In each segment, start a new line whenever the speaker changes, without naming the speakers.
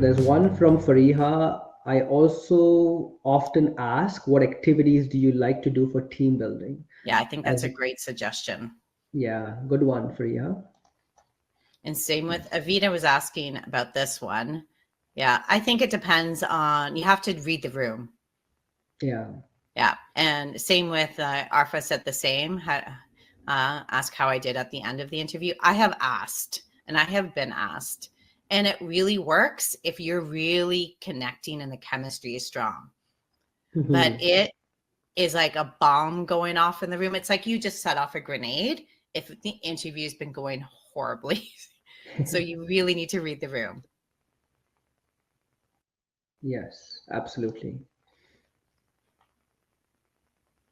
there's one from Fariha. I also often ask, what activities do you like to do for team building?
Yeah, I think that's
As
a great suggestion.
Yeah, good one, Fariha.
And same with Avita was asking about this one. Yeah, I think it depends on, you have to read the room.
Yeah.
Yeah. And same with Arfa said the same. Ask how I did at the end of the interview. I have asked and I have been asked. And it really works if you're really connecting and the chemistry is strong. But it is like a bomb going off in the room. It's like you just set off a grenade if the interview's been going horribly. So you really need to read the room.
Yes, absolutely.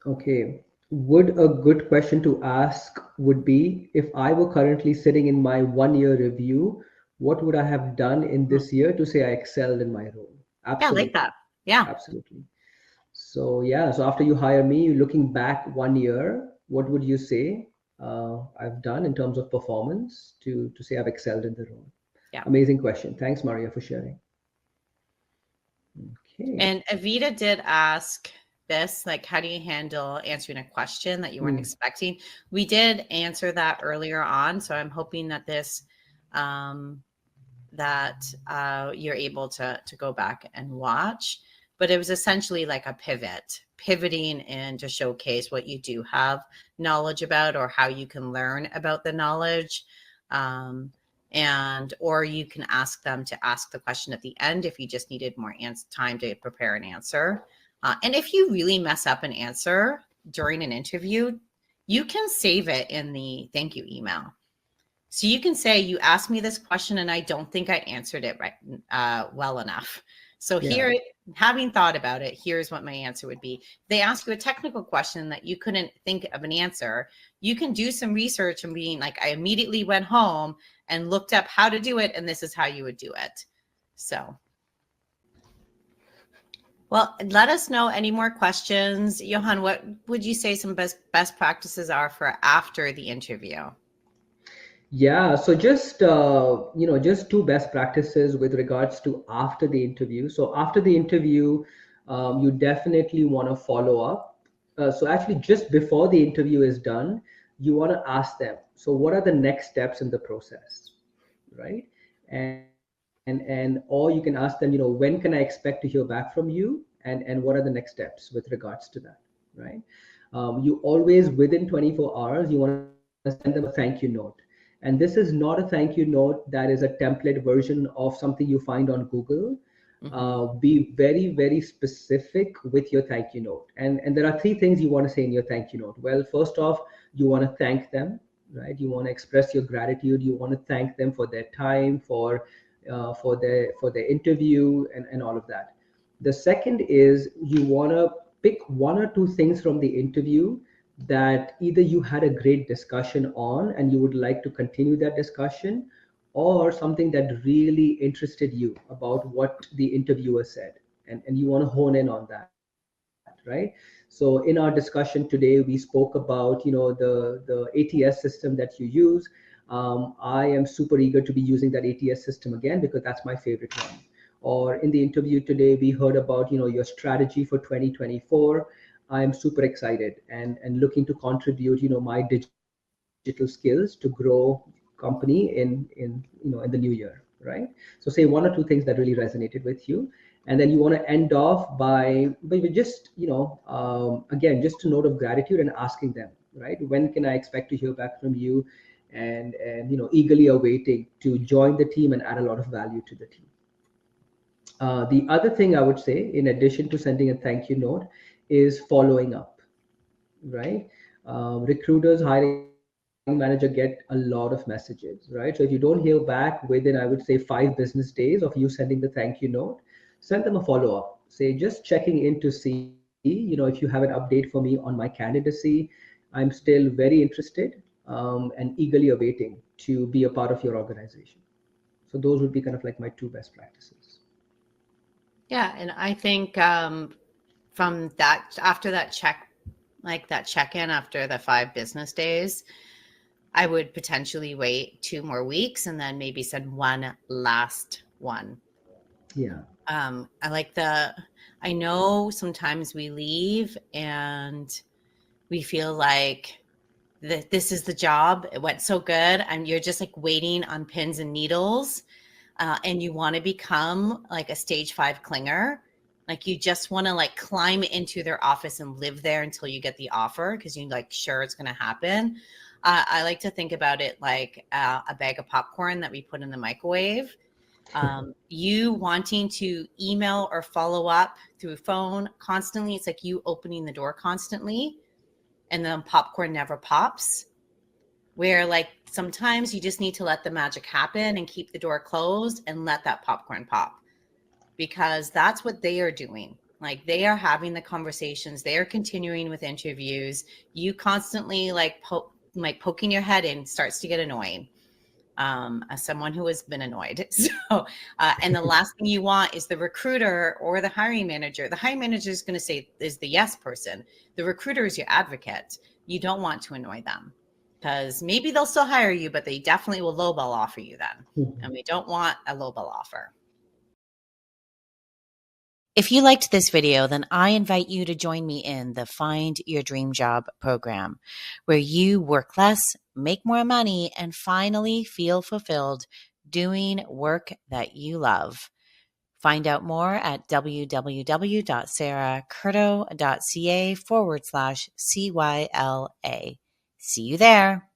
Okay. Would a good question to ask would be, if I were currently sitting in my 1 year review, what would I have done in
Hmm.
this year to say I excelled in my role?
Yeah, I like
Absolutely.
that. Yeah.
Absolutely. So yeah, so after you hire me, looking back 1 year, what would you say I've done in terms of performance to say I've excelled in the role?
Yeah.
Amazing question. Thanks, Maria, for sharing. Okay.
And Avita did ask this, like, how do you handle answering a question that you weren't
Hmm.
expecting? We did answer that earlier on. So I'm hoping that this, you're able to go back and watch. But it was essentially like a pivoting in to showcase what you do have knowledge about or how you can learn about the knowledge. Or you can ask them to ask the question at the end if you just needed more time to prepare an answer. And if you really mess up an answer during an interview, you can save it in the thank you email. So you can say, you asked me this question and I don't think I answered it right, well enough. So
Yeah.
here, having thought about it, here's what my answer would be. They ask you a technical question that you couldn't think of an answer. You can do some research and being like, I immediately went home and looked up how to do it, and this is how you would do it. So, well, let us know any more questions. Yauhan, what would you say some best practices are for after the interview?
Yeah, so just just two best practices with regards to after the interview. So after the interview, you definitely want to follow up. So actually, just before the interview is done, you want to ask them, so what are the next steps in the process, right? And or you can ask them, when can I expect to hear back from you, and what are the next steps with regards to that, right? You always, within 24 hours, you want to send them a thank you note. And this is not a thank you note that is a template version of something you find on Google.
Mm-hmm.
Be very, very specific with your thank you note. And there are three things you want to say in your thank you note. Well, first off, you want to thank them, right? You want to express your gratitude. You want to thank them for their time, for their interview, and all of that. The second is, you want to pick one or two things from the interview that either you had a great discussion on and you would like to continue that discussion, or something that really interested you about what the interviewer said, and you want to hone in on that, right? So in our discussion today, we spoke about the ATS system that you use. I am super eager to be using that ATS system again because that's my favorite one. Or in the interview today, we heard about your strategy for 2024. I'm super excited and looking to contribute my digital skills to grow company in the new year, right? So say one or two things that really resonated with you, and then you want to end off by just again, just a note of gratitude and asking them, right, when can I expect to hear back from you, and eagerly awaiting to join the team and add a lot of value to the team. The other thing I would say, in addition to sending a thank you note, is following up, right? Recruiters, hiring manager get a lot of messages, right? So if you don't hear back within, I would say, 5 business days of you sending the thank you note, send them a follow up. Say, just checking in to see, if you have an update for me on my candidacy. I'm still very interested, and eagerly awaiting to be a part of your organization. So those would be kind of like my two best practices.
Yeah, and I think from that, after that check-in after the 5 business days, I would potentially wait 2 more weeks and then maybe send one last one.
Yeah.
I know sometimes we leave and we feel like this is the job. It went so good. And you're just like waiting on pins and needles. And you want to become like a stage 5 clinger. Like you just want to like climb into their office and live there until you get the offer because you like sure it's going to happen. I like to think about it like a bag of popcorn that we put in the microwave. You wanting to email or follow up through phone constantly. It's like you opening the door constantly and then popcorn never pops. Where like sometimes you just need to let the magic happen and keep the door closed and let that popcorn pop because that's what they are doing. Like they are having the conversations, they are continuing with interviews. You constantly like poking your head in starts to get annoying. As someone who has been annoyed. So, and the last thing you want is the recruiter or the hiring manager. The hiring manager is going to say is the yes person. The recruiter is your advocate. You don't want to annoy them because maybe they'll still hire you, but they definitely will lowball offer you then. And we don't want a lowball offer. If you liked this video, then I invite you to join me in the Find Your Dream Job program, where you work less, make more money, and finally feel fulfilled doing work that you love. Find out more at www.saracurto.ca/CYLA. See you there.